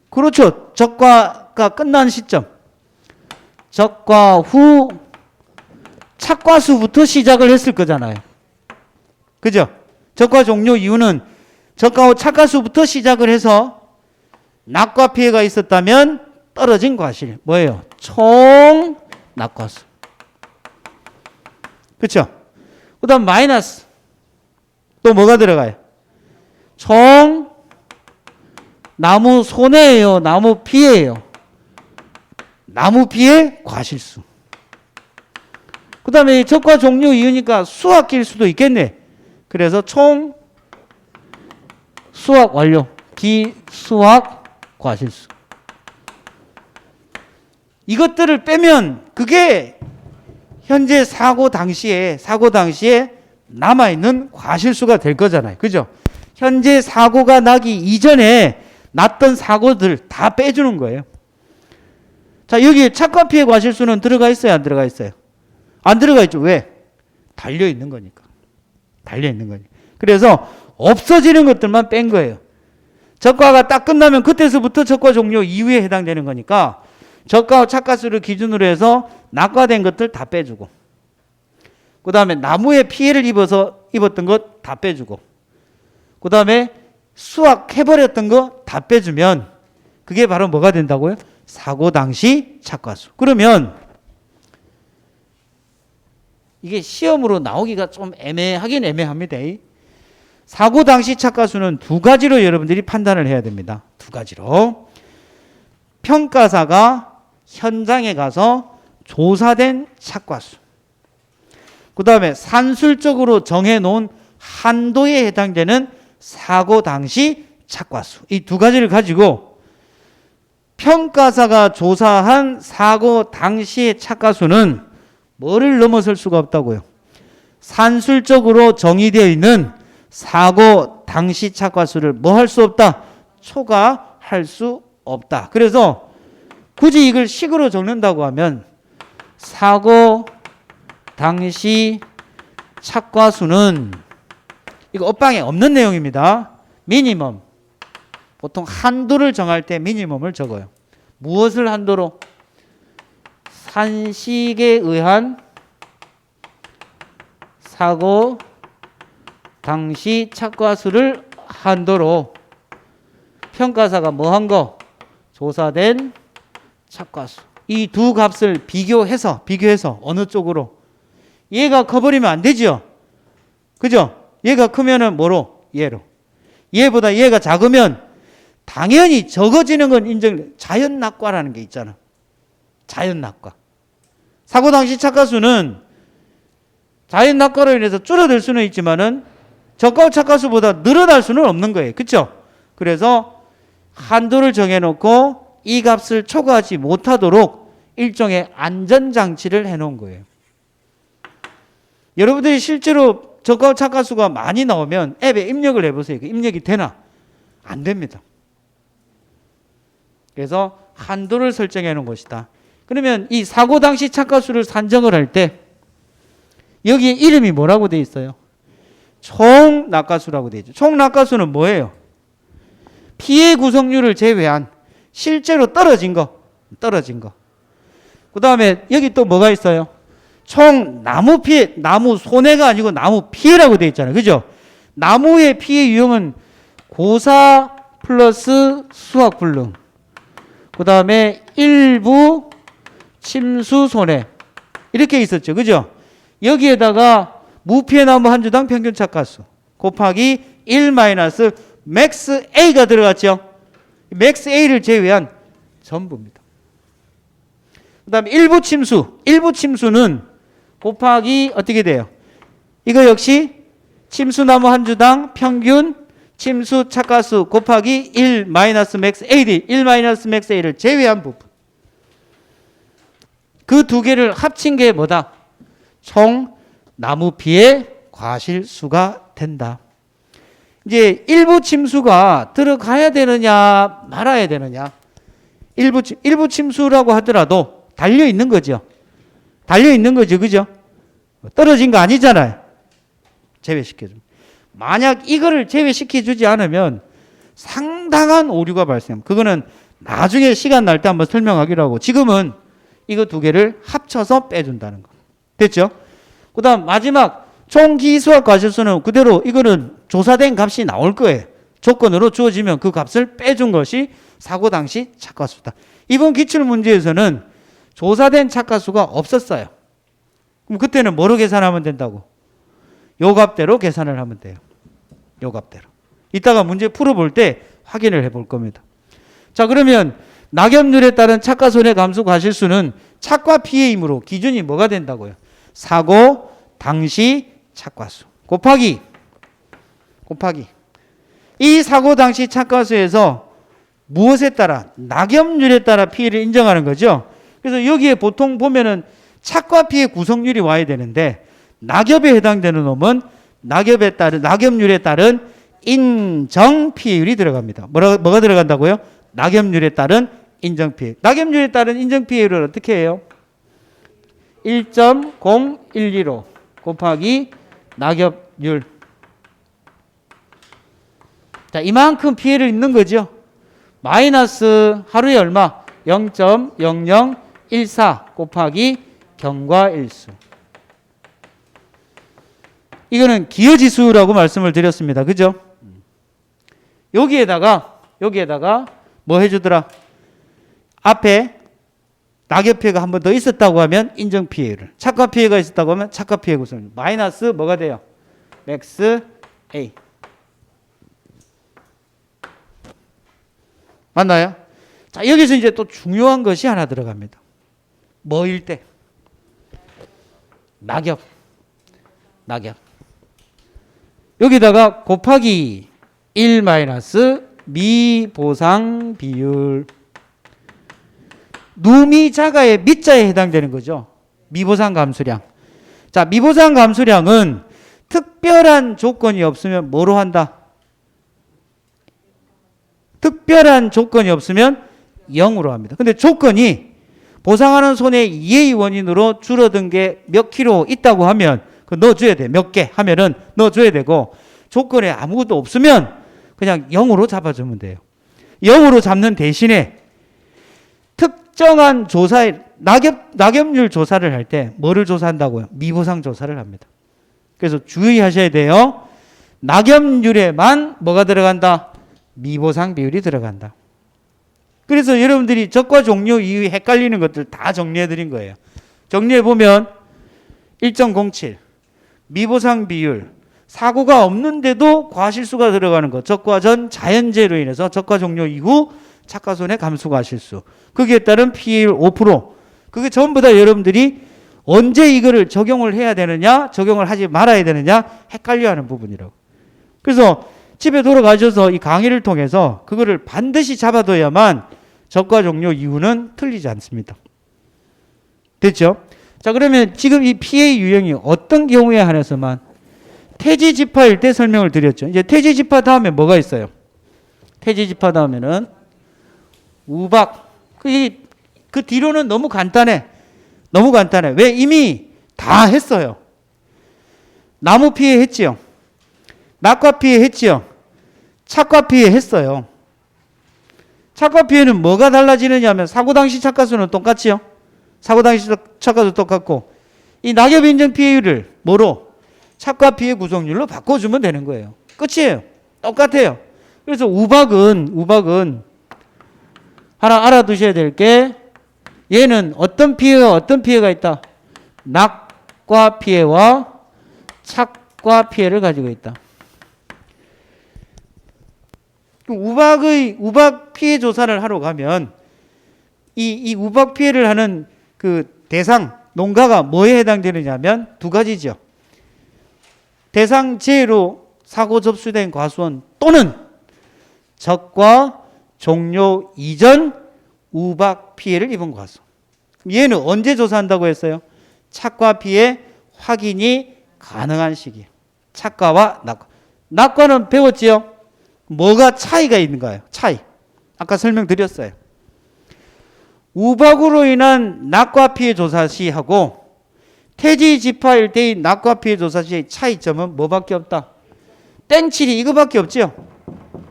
[SPEAKER 1] 그렇죠. 적과가 끝난 시점. 적과 후 착과수부터 시작을 했을 거잖아요. 그죠? 적과 종료 이후는 적과 후 착과수부터 시작을 해서 낙과 피해가 있었다면 떨어진 과실. 뭐예요? 총 낙과수. 그렇죠? 그 다음 마이너스. 또 뭐가 들어가요? 총 나무 손해예요? 나무 피해예요? 나무 피해 과실수. 그 다음에 적과 종료 이유니까 수학기일 수도 있겠네. 그래서 총 수학 완료. 기수학 과실수. 이것들을 빼면 그게 현재 사고 당시에 남아있는 과실수가 될 거잖아요. 그죠? 현재 사고가 나기 이전에 났던 사고들 다 빼주는 거예요. 자, 여기 착과 피해 과실수는 들어가 있어요? 안 들어가 있어요? 안 들어가 있죠. 왜? 달려있는 거니까. 달려있는 거니까. 그래서 없어지는 것들만 뺀 거예요. 적과가 딱 끝나면 그때서부터 적과 종료 이후에 해당되는 거니까 적과 착과수를 기준으로 해서 낙과된 것들 다 빼주고, 그 다음에 나무에 피해를 입었던 것 다 빼주고, 그 다음에 수확해버렸던 거 다 빼주면 그게 바로 뭐가 된다고요? 사고 당시 착과수. 그러면 이게 시험으로 나오기가 좀 애매하긴 애매합니다. 사고 당시 착과수는 두 가지로 여러분들이 판단을 해야 됩니다. 두 가지로. 평가사가 현장에 가서 조사된 착과수, 그 다음에 산술적으로 정해놓은 한도에 해당되는 사고 당시 착과수. 이 두 가지를 가지고 평가사가 조사한 사고 당시의 착과수는 뭐를 넘어설 수가 없다고요? 산술적으로 정의되어 있는 사고 당시 착과수를 뭐 할 수 없다? 초과할 수 없다. 그래서 굳이 이걸 식으로 적는다고 하면 사고 당시 착과수는, 이거 업방에 없는 내용입니다. 미니멈. 보통 한도를 정할 때 미니멈을 적어요. 무엇을 한도로? 산식에 의한 사고 당시 착과수를 한도로 평가사가 뭐 한 거? 조사된 착과수. 이 두 값을 비교해서 어느 쪽으로? 얘가 커버리면 안 되죠. 그죠? 얘가 크면은 뭐로? 얘로. 얘보다 얘가 작으면 당연히 적어지는 건 인정. 자연낙과라는 게 있잖아. 자연낙과. 사고 당시 착과수는 자연낙과로 인해서 줄어들 수는 있지만은 적과 착과수보다 늘어날 수는 없는 거예요. 그렇죠? 그래서 한도를 정해놓고 이 값을 초과하지 못하도록 일종의 안전장치를 해놓은 거예요. 여러분들이 실제로 적과 착과수가 많이 나오면 앱에 입력을 해보세요. 입력이 되나? 안 됩니다. 그래서 한도를 설정해 놓은 것이다. 그러면 이 사고 당시 착과수를 산정을 할 때 여기에 이름이 뭐라고 되어 있어요? 총낙과수라고 되어 있죠. 총낙과수는 뭐예요? 피해 구성률을 제외한 실제로 떨어진 거. 그 다음에 여기 또 뭐가 있어요? 총 나무 피해, 나무 손해가 아니고 나무 피해라고 되어 있잖아요. 그죠? 나무의 피해 유형은 고사 플러스 수확불능. 그 다음에 일부 침수 손해. 이렇게 있었죠. 그죠? 여기에다가 무피해 나무 한 주당 평균 착과수 곱하기 1 마이너스 맥스 A가 들어갔죠. 맥스 A를 제외한 전부입니다. 그 다음에 일부 침수. 일부 침수는 곱하기 어떻게 돼요? 이거 역시 침수나무 한 주당 평균 침수 착가수 곱하기 1 마이너스 맥스 AD. 1 마이너스 맥스 A를 제외한 부분. 그 두 개를 합친 게 뭐다? 총 나무 피해 과실수가 된다. 이제 일부 침수가 들어가야 되느냐 말아야 되느냐. 일부 침수라고 하더라도 달려 있는 거죠. 달려 있는 거죠. 그죠? 떨어진 거 아니잖아요. 제외시켜줍니다. 만약 이거를 제외시켜주지 않으면 상당한 오류가 발생합니다. 그거는 나중에 시간 날 때 한번 설명하기로 하고, 지금은 이거 두 개를 합쳐서 빼준다는 거. 됐죠? 그 다음 마지막 총기수학 과실수는 그대로 이거는 조사된 값이 나올 거예요. 조건으로 주어지면 그 값을 빼준 것이 사고 당시 착가수다. 이번 기출문제에서는 조사된 착가수가 없었어요. 그럼 그때는 뭐로 계산하면 된다고? 요 값대로 계산을 하면 돼요. 요 값대로. 이따가 문제 풀어볼 때 확인을 해볼 겁니다. 자, 그러면 낙엽률에 따른 착가손해 감수 과실수는 착과 피해이므로 기준이 뭐가 된다고요? 사고 당시 착과수 곱하기 이 사고 당시 착과수에서 무엇에 따라? 낙엽률에 따라 피해를 인정하는 거죠. 그래서 여기에 보통 보면은 착과 피해 구성률이 와야 되는데, 낙엽에 해당되는 놈은 낙엽률에 따른 인정 피해율이 들어갑니다. 뭐가 들어간다고요? 낙엽률에 따른 인정 피해. 낙엽률에 따른 인정 피해율을 어떻게 해요? 1.0125 곱하기 낙엽률. 자, 이만큼 피해를 입는 거죠. 마이너스 하루에 얼마? 0.0014 곱하기 경과일수. 이거는 기여지수라고 말씀을 드렸습니다. 그죠? 여기에다가 뭐 해주더라? 앞에 낙엽피해가 한 번 더 있었다고 하면 인정피해율을, 착과피해가 있었다고 하면 착과피해 구성률. 마이너스 뭐가 돼요? 맥스 A. 맞나요? 자, 여기서 이제 또 중요한 것이 하나 들어갑니다. 뭐일 때? 낙엽. 여기다가 곱하기 1 마이너스 미보상 비율. 누미자가의 미자에 해당되는 거죠. 미보상 감수량. 자, 미보상 감수량은 특별한 조건이 없으면 뭐로 한다? 특별한 조건이 없으면 0으로 합니다. 근데 조건이 보상하는 손해 이해의 원인으로 줄어든 게 몇 킬로 있다고 하면 그 넣어줘야 돼. 몇 개 하면은 넣어줘야 되고, 조건에 아무것도 없으면 그냥 0으로 잡아주면 돼요. 0으로 잡는 대신에 특정한 조사에 낙엽률 조사를 할 때 뭐를 조사한다고요? 미보상 조사를 합니다. 그래서 주의하셔야 돼요. 낙엽률에만 뭐가 들어간다? 미보상 비율이 들어간다. 그래서 여러분들이 적과 종료 이후에 헷갈리는 것들 다 정리해 드린 거예요. 정리해 보면 1.07 미보상 비율, 사고가 없는데도 과실수가 들어가는 것, 적과 전 자연재해로 인해서 적과 종료 이후 착과손해 감수 과실수, 거기에 따른 피해율 5%. 그게 전부 다 여러분들이 언제 이거를 적용을 해야 되느냐, 적용을 하지 말아야 되느냐 헷갈려하는 부분이라고. 그래서 집에 돌아가셔서 이 강의를 통해서 그거를 반드시 잡아둬야만 적과 종료 이후는 틀리지 않습니다. 됐죠? 자, 그러면 지금 이 피해 유형이 어떤 경우에 한해서만? 태지지파일 때 설명을 드렸죠. 이제 태지지파 다음에 뭐가 있어요? 태지지파 다음에는 우박. 그 뒤로는 너무 간단해. 왜? 이미 다 했어요. 나무 피해 했지요. 낙과 피해 했지요. 착과 피해 했어요. 착과 피해는 뭐가 달라지느냐 하면 사고 당시 착과수는 똑같지요. 사고 당시 착과수 똑같고, 이 낙엽 인정 피해율을 뭐로? 착과 피해 구성률로 바꿔주면 되는 거예요. 끝이에요. 똑같아요. 그래서 우박은 하나 알아두셔야 될 게, 얘는 어떤 피해가 있다? 낙과 피해와 착과 피해를 가지고 있다. 우박 피해 조사를 하러 가면 이 우박 피해를 하는 그 대상 농가가 뭐에 해당되느냐면 두 가지죠. 대상 제로 사고 접수된 과수원 또는 적과 종료 이전 우박 피해를 입은 과수원. 얘는 언제 조사한다고 했어요? 착과 피해 확인이 가능한 시기에. 착과와 낙과. 낙과는 배웠지요? 뭐가 차이가 있는가요? 차이. 아까 설명드렸어요. 우박으로 인한 낙과 피해 조사 시하고 태지 지파 일대의 낙과 피해 조사 시의 차이점은 뭐밖에 없다? 땡칠이 이거밖에 없죠?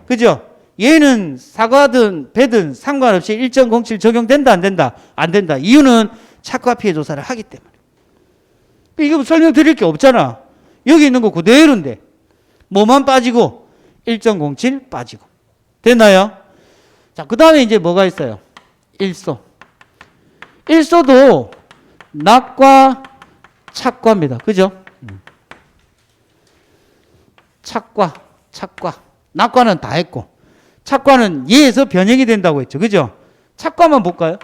[SPEAKER 1] 그죠? 얘는 사과든 배든 상관없이 1.07 적용된다 안 된다? 안 된다. 이유는 착과 피해 조사를 하기 때문에. 이거 설명드릴 게 없잖아. 여기 있는 거 그대로인데 뭐만 빠지고 1.07 빠지고. 됐나요? 자, 그 다음에 이제 뭐가 있어요? 일소. 일소도 낙과 착과입니다. 그죠? 착과. 낙과는 다 했고 착과는 얘에서 변형이 된다고 했죠. 그죠? 착과만 볼까요?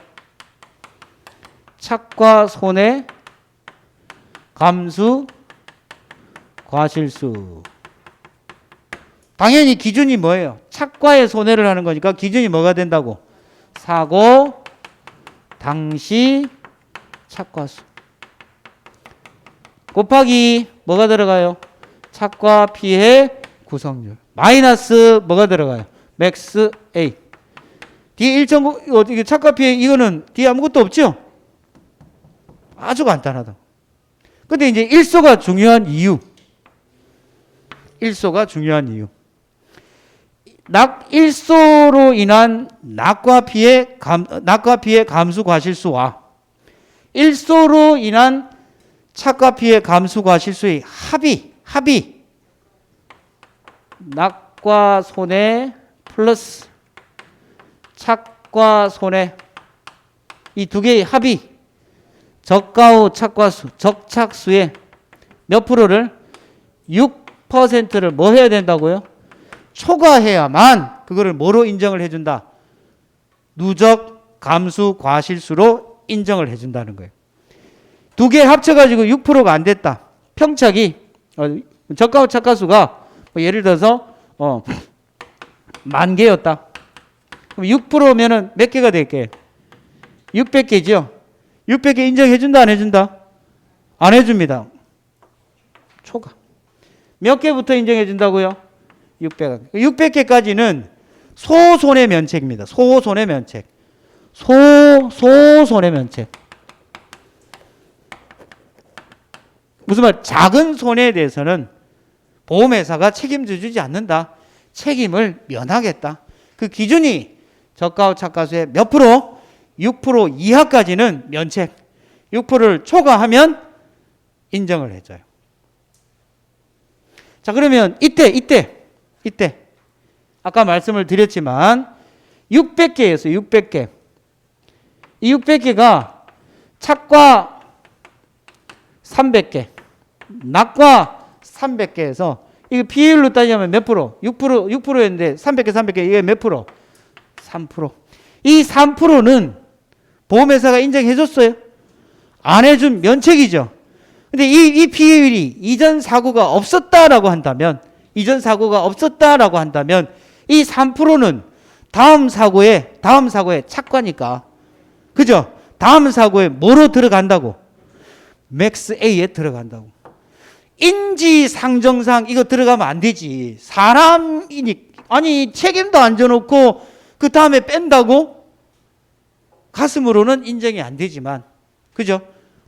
[SPEAKER 1] 착과 손해 감수 과실수. 당연히 기준이 뭐예요? 착과의 손해를 하는 거니까 기준이 뭐가 된다고? 사고 당시 착과수 곱하기 뭐가 들어가요? 착과 피해 구성률 마이너스 뭐가 들어가요? 맥스 A. 뒤에 1.9 착과 피해 이거는 뒤에 아무것도 없죠? 아주 간단하다. 근데 이제 일소가 중요한 이유. 일소로 인한 낙과 피해 감수 과실수와 일소로 인한 착과 피해 감수 과실수의 합이 낙과 손해 플러스 착과 손해 이 두 개의 합이 적가후 착과수 적착수의 몇 프로를 6%를 뭐 해야 된다고요? 초과해야만 그거를 뭐로 인정을 해준다? 누적 감수 과실수로 인정을 해준다는 거예요. 두 개 합쳐가지고 6%가 안 됐다. 평착이 적가후 착과수가 예를 들어서 10,000개였다. 그럼 6%면은 몇 개가 될게? 600개죠. 600개 인정해준다 안 해준다? 안 해줍니다. 초과. 몇 개부터 인정해준다고요? 600개까지는 소손해 면책입니다. 소손해 면책. 소손해 면책. 무슨 말? 작은 손해에 대해서는 보험회사가 책임져 주지 않는다. 책임을 면하겠다. 그 기준이 적가후 착과수의 몇 프로? 6% 이하까지는 면책. 6%를 초과하면 인정을 해줘요. 자, 그러면 이때 아까 말씀을 드렸지만 600개였어요. 600개. 이 600개가 착과 300개, 낙과 300개에서 이거 비율로 따지면 몇 프로? 6%였는데 300개 이게 몇 프로? 3%. 이 3%는 보험회사가 인정해줬어요? 안 해준 면책이죠. 근데 이 피해율이 이전 사고가 없었다라고 한다면 이 3%는 다음 사고에 착과니까. 그죠? 다음 사고에 뭐로 들어간다고? 맥스 A에 들어간다고. 인지상정상 이거 들어가면 안 되지. 사람이니, 아니, 책임도 안 져놓고 그 다음에 뺀다고? 가슴으로는 인정이 안 되지만, 그죠?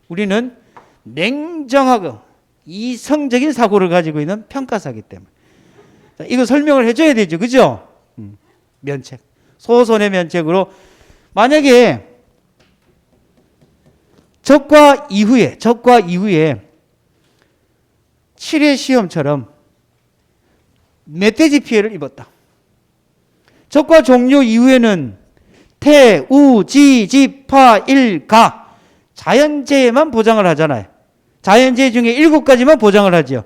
[SPEAKER 1] 우리는 냉정하고 이성적인 사고를 가지고 있는 평가사기 때문에. 자, 이거 설명을 해줘야 되죠. 그죠? 면책. 소손해 면책으로. 만약에 적과 이후에 7회 시험처럼 멧돼지 피해를 입었다. 적과 종료 이후에는 태, 우, 지, 지, 파, 일, 가 자연재해만 보장을 하잖아요. 자연재해 중에 7가지만 보장을 하죠.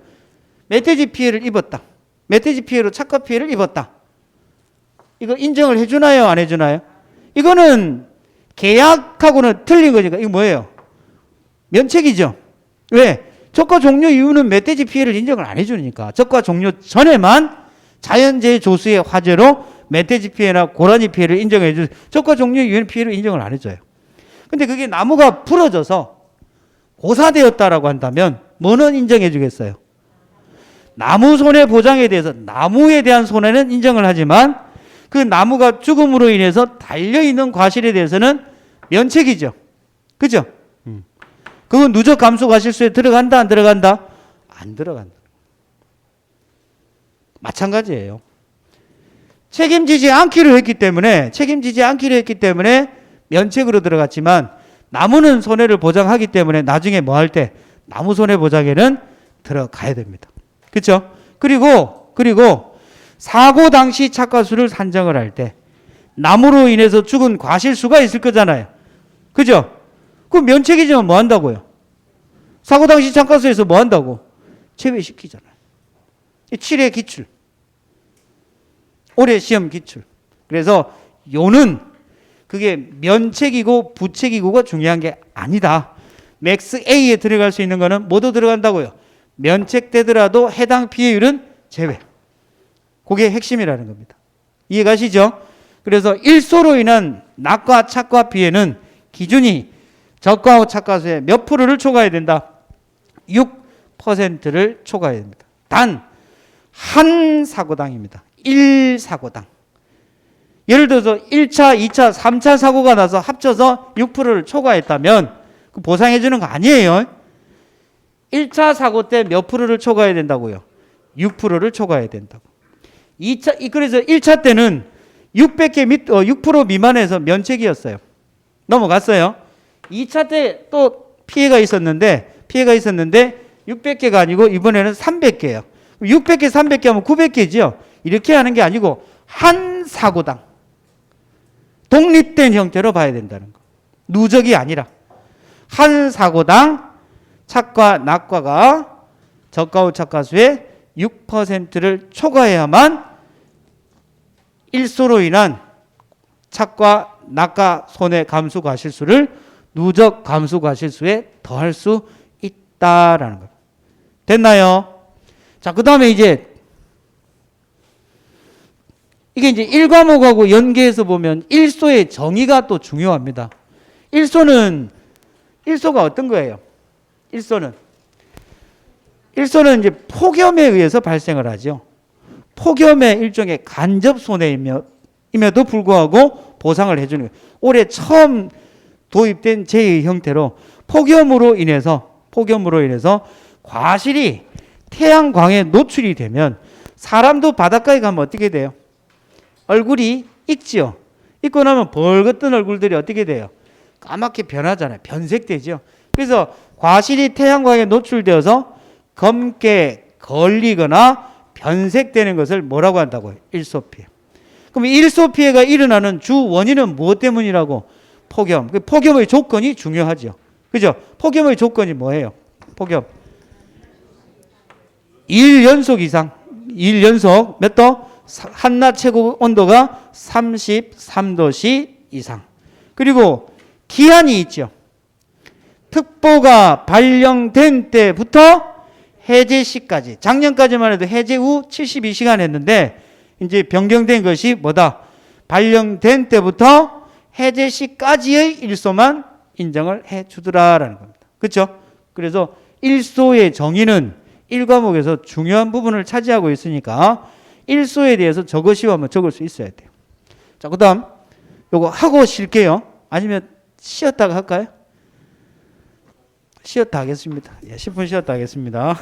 [SPEAKER 1] 멧돼지 피해를 입었다. 멧돼지 피해로 착과 피해를 입었다. 이거 인정을 해주나요? 안 해주나요? 이거는 계약하고는 틀린 거니까 이거 뭐예요? 면책이죠. 왜? 적과 종료 이후는 멧돼지 피해를 인정을 안 해주니까 적과 종료 전에만 자연재해 조수의 화재로 멧돼지 피해나 고라니 피해를 인정해 주세요. 적과 종료 이후에는 피해를 인정을 안 해줘요. 근데 그게 나무가 부러져서 고사되었다라고 한다면 뭐는 인정해 주겠어요? 나무 손해 보장에 대해서 나무에 대한 손해는 인정을 하지만 그 나무가 죽음으로 인해서 달려있는 과실에 대해서는 면책이죠. 그죠? 그건 누적 감수 과실수에 들어간다 안 들어간다? 안 들어간다. 마찬가지예요. 책임지지 않기로 했기 때문에 면책으로 들어갔지만 나무는 손해를 보장하기 때문에 나중에 뭐 할 때 나무 손해 보장에는 들어가야 됩니다. 그렇죠? 그리고 사고 당시 착과수를 산정을 할 때 나무로 인해서 죽은 과실수가 있을 거잖아요. 그죠? 그럼 면책이지만 뭐 한다고요? 사고 당시 착과수에서 뭐 한다고? 제외시키잖아요. 7회 기출. 올해 시험 기출. 그래서 요는 그게 면책이고 부책이고가 중요한 게 아니다. 맥스 A에 들어갈 수 있는 거는 모두 들어간다고요. 면책되더라도 해당 피해율은 제외. 그게 핵심이라는 겁니다. 이해가시죠? 그래서 일소로 인한 낙과 착과 피해는 기준이 적과 착과수의 몇 프로를 초과해야 된다? 6%를 초과해야 됩니다. 단 한 사고당입니다. 1사고당. 예를 들어서 1차, 2차, 3차 사고가 나서 합쳐서 6%를 초과했다면 보상해 주는 거 아니에요. 1차 사고 때 몇 프로를 초과해야 된다고요? 6%를 초과해야 된다고. 2차, 그래서 1차 때는 6% 미만에서 면책이었어요. 넘어갔어요. 2차 때 또 피해가 있었는데 600개가 아니고 이번에는 300개예요. 600개, 300개 하면 900개죠. 이렇게 하는 게 아니고 한 사고당 독립된 형태로 봐야 된다는 거. 누적이 아니라 한 사고당 착과 낙과가 적과 후 착과수의 6%를 초과해야만 일소로 인한 착과 낙과 손해 감수 과실수를 누적 감수 과실수에 더할 수 있다라는 거. 됐나요? 자, 그 다음에 이제 이게 이제 1과목하고 연계해서 보면 일소의 정의가 또 중요합니다. 일소가 어떤 거예요? 일소는 이제 폭염에 의해서 발생을 하죠. 폭염의 일종의 간접 손해임에도 불구하고 보상을 해주는 거예요. 올해 처음 도입된 제2의 형태로 폭염으로 인해서 과실이 태양광에 노출이 되면 사람도 바닷가에 가면 어떻게 돼요? 얼굴이 익지요. 익고 나면 벌겋던 얼굴들이 어떻게 돼요? 까맣게 변하잖아요. 변색되죠. 그래서 과실이 태양광에 노출되어서 검게 걸리거나 변색되는 것을 뭐라고 한다고요? 일소피해. 그럼 일소피해가 일어나는 주 원인은 무엇 때문이라고? 폭염. 폭염의 조건이 중요하죠. 그죠? 폭염의 조건이 뭐예요? 폭염. 2일 연속 이상. 2일 연속 몇 도? 한낮 최고 온도가 33도씨 이상. 그리고 기한이 있죠. 특보가 발령된 때부터 해제 시까지. 작년까지만 해도 해제 후 72시간 했는데 이제 변경된 것이 뭐다? 발령된 때부터 해제 시까지의 일소만 인정을 해 주더라라는 겁니다. 그렇죠? 그래서 일소의 정의는 1과목에서 중요한 부분을 차지하고 있으니까 일소에 대해서 적으시면 적을 수 있어야 돼요. 자, 그 다음 요거 하고 쉴게요. 아니면 쉬었다가 할까요? 쉬었다 하겠습니다. 10분 쉬었다 하겠습니다.